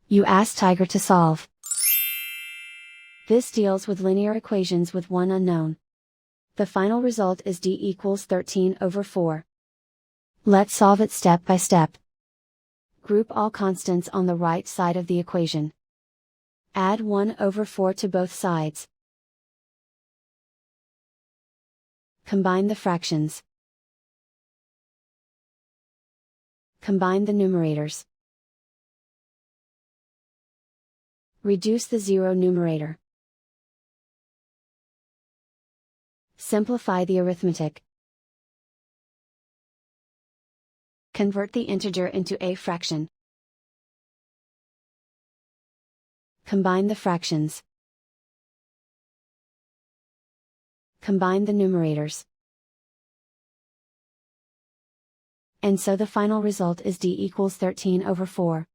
You ask Tiger to solve. This deals with linear equations with one unknown. The final result is d equals 13/4. Let's solve it step by step. Group all constants on the right side of the equation. Add 1/4 to both sides. Combine the fractions. Combine the numerators. Reduce the zero numerator. Simplify the arithmetic. Convert the integer into a fraction. Combine the fractions. Combine the numerators. And so the final result is d equals 13/4.